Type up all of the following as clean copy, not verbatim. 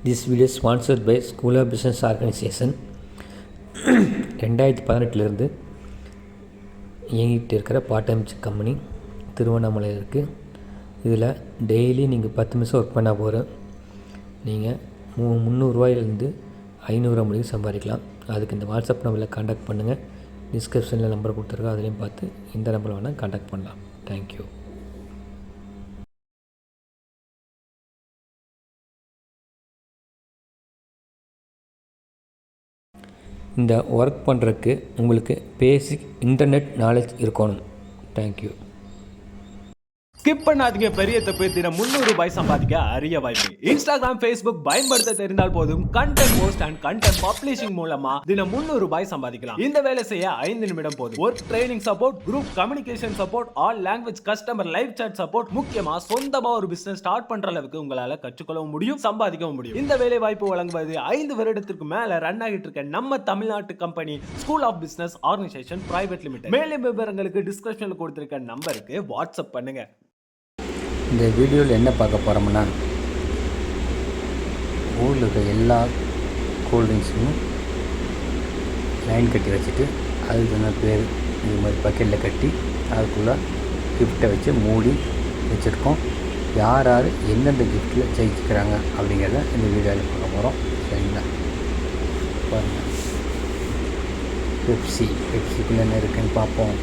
This video sponsored by School of Business Organisation. 2018 இயங்கிட்டு இருக்கிற part time company திருவண்ணாமலையில் இருக்குது. இதில் டெய்லி நீங்கள் 10 நிமிஷம் ஒர்க் பண்ணால் போகிறோம். நீங்கள் 300 ரூபாயிலேருந்து 500 ரூபா முடியும் சம்பாதிக்கலாம். அதுக்கு இந்த வாட்ஸ்அப் நம்பரில் கான்டாக்ட் பண்ணுங்கள். டிஸ்கிரிப்ஷனில் நம்பர் கொடுத்துருக்கோம், அதுலேயும் பார்த்து இந்த நம்பரில் வேணால் கான்டாக்ட் பண்ணலாம். தேங்க்யூ. இந்த ஒர்க் பண்ணுறதுக்கு உங்களுக்கு பேசிக் இன்டர்நெட் நாலேஜ் இருக்கணும். தேங்க்யூ. ஸ்கிப் பண்ணாதீங்க, பெரிய தப்பு. தினம் 300 ரூபாய் சம்பாதிக்க அரிய வாய்ப்பு. இன்ஸ்டாகிராம், ஃபேஸ்புக் பயன்படுத்த தெரிந்தால் போதும். Content post and content publishing மூலமா தினம் 300 ரூபாய் சம்பாதிக்கலாம். இந்த வேலை செய்ய 5 நிமிடம் போதும். Work training support, group communication support, all language customer live chat support. முக்கியமா சொந்தமா ஒரு பிசினஸ் ஸ்டார்ட் பண்ற அளவுக்கு உங்களால கற்றுக்கொள்ளவும் முடியும், சம்பாதிக்கவும் முடியும். இந்த வேலை வாய்ப்பு வழங்குவது 5 வருடத்திற்கு மேல ரன் ஆகிட்டு இருக்க நம்ம தமிழ்நாட்டு company School of Business Organisation Private Limited. மேலும் விவரங்களுக்கு டிஸ்கிரிப்ஷன்ல கொடுத்திருக்க நம்பருக்கு வாட்ஸ்அப் பண்ணுங்க. இந்த வீடியோவில் என்ன பார்க்க போகிறோம்னா, ஊரில் இருக்க எல்லா கூல்ட்ரிங்க்ஸும் லைன் கட்டி வச்சுட்டு அதுக்கு என்ன பேர் இது மாதிரி பக்கெட்டில் கட்டி அதுக்குள்ளே கிஃப்ட்டை வச்சு மூடி வச்சுருக்கோம். யார் யார் எந்தெந்த கிஃப்ட்டில் ஜெயிச்சுக்கிறாங்க அப்படிங்கிறத இந்த வீடியோவில் பார்க்க போகிறோம். சரிங்களா, பாருங்கள். பெப்சிக்குள்ளே என்ன இருக்குதுன்னு பார்ப்போம்.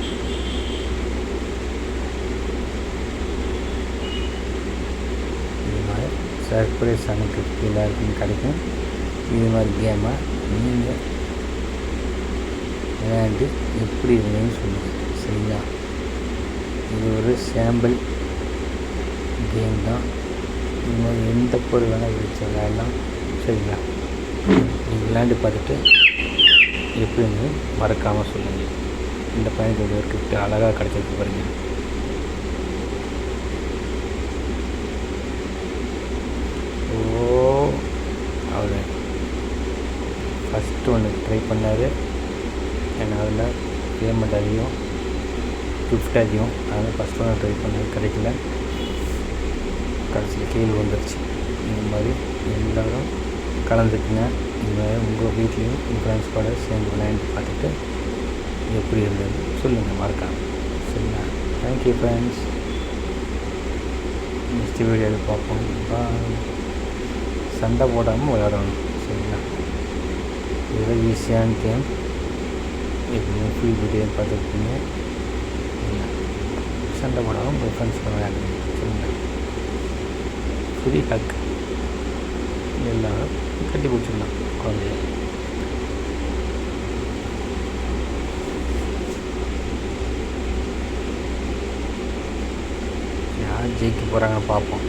சர்ப்ரைஸான கிஃப்ட் எல்லாருக்கும் கிடைக்கும். இது மாதிரி கேமை நீங்கள் விளையாண்டு எப்படி இருந்ததுன்னு சொல்லுங்கள். சரிங்களா, இது ஒரு சாம்பிள் கேம் தான். இது மாதிரி எந்த பொருள் வேணால் வச்சு விளையாடலாம். சரிங்களா, நீங்கள் விளையாண்டு பார்த்துட்டு எப்படின்னு மறக்காமல் சொல்லுங்கள். இந்த பையனுக்கு ஒரு கிஃப்ட் அழகாக கிடச்சிருக்கு பாருங்கள். அவர் ஃபஸ்ட்டு ஒன்று ட்ரை பண்ணார். ஏன்னா அதில் பேமெண்ட் அதிகம், கிஃப்ட் அதிகம். அதனால் ஃபஸ்ட் ஒன்று ட்ரை பண்ணார், கிடைக்கல. கடைசியில் கீழே வந்துடுச்சு. இந்த மாதிரி எல்லோரும் கலந்துக்குங்க. இந்த மாதிரி உங்கள் வீட்லேயும் உங்கள் ஃப்ரெண்ட்ஸ் கூட சேர்ந்து விளையாண்டு பார்த்துட்டு எப்படி இருந்தது சொல்லுங்கள், மறக்காம. சரிங்களா, தேங்க்யூ ஃப்ரெண்ட்ஸ். நெக்ஸ்ட் வீடியோவில் பார்ப்போம். பாய். சண்டை போடாமல் விளையாடணும். சரிங்களா, இதெல்லாம் ஈஸியான கேம். எப்படியும் ஃபுல் வீடியோ பார்த்துருப்பீங்க. சண்டை போடாமல் உங்கள் ஃப்ரெண்ட்ஸோட விளையாடணும். சரிங்களா, ஃப்ரீ ஹக். எல்லோரும் கட்டி பிடிச்சிடலாம் குழந்தைய. யார் ஜெயிக்க போகிறாங்கன்னு பார்ப்போம்.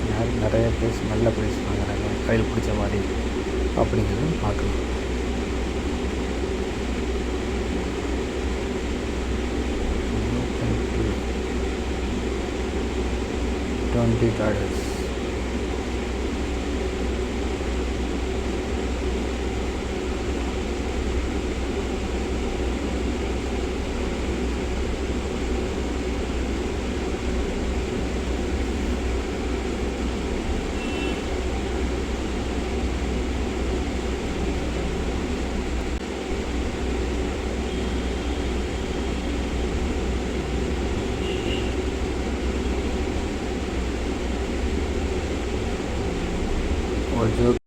யார் நிறைய ப்ரைஸ், நல்ல ப்ரைஸ் வாங்குறாங்க, கையில் பிடிச்ச மாதிரி அப்படிங்கிறது பார்க்கலாம். $20. और जो